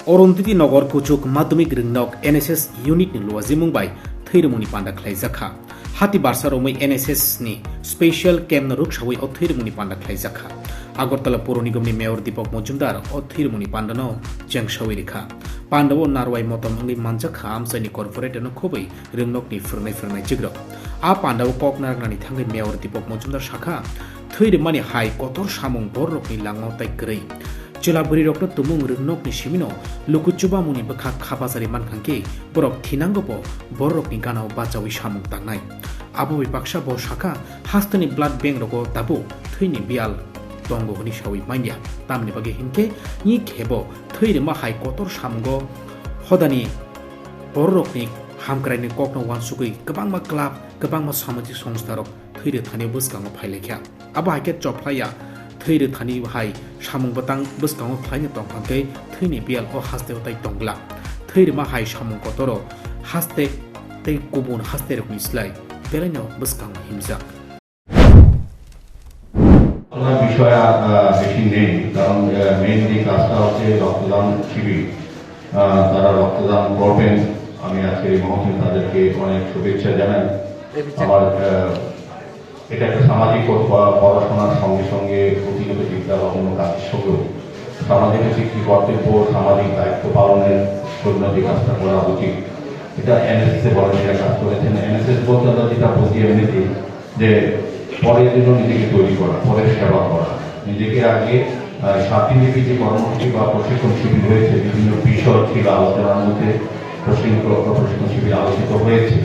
Orontiti Nogor Kuchuk Madhyamik Ringnok NSS Unit ni Luazi Mumbai Thirumuni Panda Khlaizakha Hati Barsaromai NSS ni Special Camp na Rukshawai o Thirumuni Panda Khlaizakha Agartala Puro Nigam ni Mayor Deepak Majumdar o Thirumuni Panda no Jangshawai Rikha Pandawo Narwai Motam Angi Manjakha Amsani Corporate no Khobai Ringnok ni Furnai Jigrok A Pandawo Koknar Nani Thangai Mayor Deepak Majumdar Shakha Thirumani Hai Kotor Shamung Borok ni Langaw Tai Grei Jelaburi rokno tumung ringnok ni simino lukuchuba muni bakha khapasari mankhanke borok thinangopo borok ni ganao bachawi samung tangnai abo baksa bo shaka hastani blood bank roko tabo thini bial tongo honi shawi manya tamni bage hinke ni khebo thiri ma hai kotor samgo hodani borok ni hamkrai ni kokno wansukui kabang ma club kabang ma samajik songstha rok thiri thani buskango phailekha abo haike choplaya Thiri Thani Hai Shamung Batang Buskang Tiny Tongke Thini Bial or Haste Tai Tongla Thiri Mahai Shamung Kotoro Haste Te Kubun Haste Mislai Beleno Buskang himself. বিষয়া বেশি নেই কারণ mainly কাজটা হচ্ছে রক্তদান শিবির তারা রক্তদান করবেন আমি আজকে মহসিন তাদেরকে অনেক শুভেচ্ছা জানাই আমার এটা একটা সামাজিক পড়াশোনার সঙ্গে সঙ্গে প্রতিগত বিদ্যা বা অন্য কাজের সঙ্গেও সামাজিক একটি কর্তব্য সামাজিক দায়িত্ব পালনের জন্য যে কাজটা করা উচিত এটা এনএসএস এ ভলান্টিয়ার কাজ করেছেন এনএসএস বলতে আমরা যেটা বুঝি এমনিতে যে পরের জন্য নিজেকে তৈরি করা পরের সেবা করা নিজেকে আগে 7 দিনব্যাপী যে কর্মসূচি বা প্রশিক্ষণ শিবির হয়েছে বিভিন্ন বিষয় ছিল আলোচনার মধ্যে প্রশিক্ষণ শিবির আলোচিত হয়েছে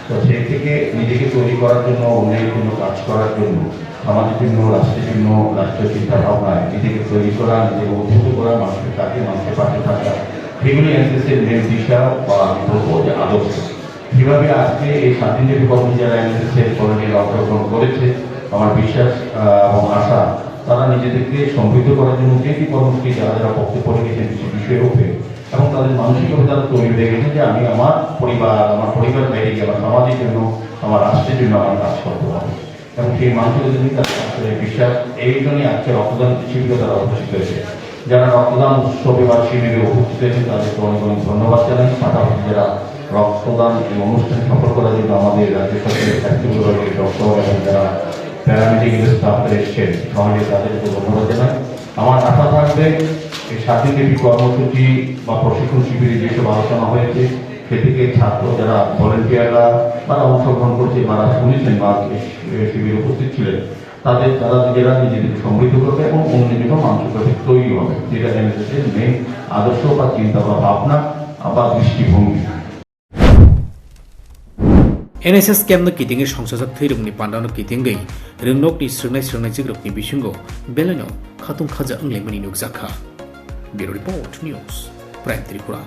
তো সেই থেকে নিজেকে তৈরি করার জন্য অন্যের জন্য কাজ করার জন্য সমাজের জন্য রাষ্ট্রের জন্য রাষ্ট্রীয় চিন্তা ভাবনায় নিজেকে তৈরি করা নিজেকে উদ্ভূত করা মানুষের কাছে মানুষের পাশে থাকা সেগুলি এনএসএসের মেন দিশা বা আমি বলবো যে আদর্শ কীভাবে আজকে এই 7 দিনব্যাপী কর্মসূচি যারা এনএসএসের ভলান্টিয়ার অংশগ্রহণ করেছে আমার বিশ্বাস এবং আশা তারা নিজেদেরকে সমৃদ্ধ করার জন্য যে কর্মসূচি যারা যারা পক্ষে পড়ে গেছেন কিছু বিষয়ের উপরে এবং তাদের মানসিকভাবে তারা তৈরি হয়ে গেছে যে আমি আমার পরিবার বাইরে গিয়ে আমার সমাজের জন্য আমার রাষ্ট্রের জন্য আমার কাজ করতে হবে এবং সেই মানসিকতা যদি তাদের বিশ্বাস এই জন্যই আজকে রক্তদান শিবিরে তারা উপস্থিত হয়েছে যারা রক্তদান উৎসবে বা শিবিরে উপস্থিত হয়েছে তাদেরকে অনেক অনেক ধন্যবাদ জানাই পাশাপাশি যারা রক্তদান এই অনুষ্ঠান সফল করার জন্য আমাদের রাজ্য সরকারের স্বাস্থ্য ডক্টর এবং যারা প্যারামেডিক্যাল স্টাফরা এসেছেন সমাজে তাদেরকে ধন্যবাদ জানাই আমার আশা থাকবে এই 7 দিনব্যাপী কর্মসূচি বা প্রশিক্ষণ শিবিরে যেসব আলোচনা হয়েছে সে থেকে ছাত্র যারা ভলেন্টিয়াররা তারা অংশগ্রহণ করছে তারা শুনেছেন বা শিবিরে উপস্থিত ছিলেন তারা নিজেরা নিজেদেরকে সমৃদ্ধ করবে এবং অন্যের জন্য মানসিকভাবে তৈরি হবে যেটা এনএসএসের মেন আদর্শ বা চিন্তা বা ভাবনা বা দৃষ্টিভঙ্গি NSS Camp no kitinge songsajak thirumni pandano kitingai ringnok ni srnai jigrokni bisingo beleno khatung khaja anglemani nukjakha Bureau Report News Prime Tripura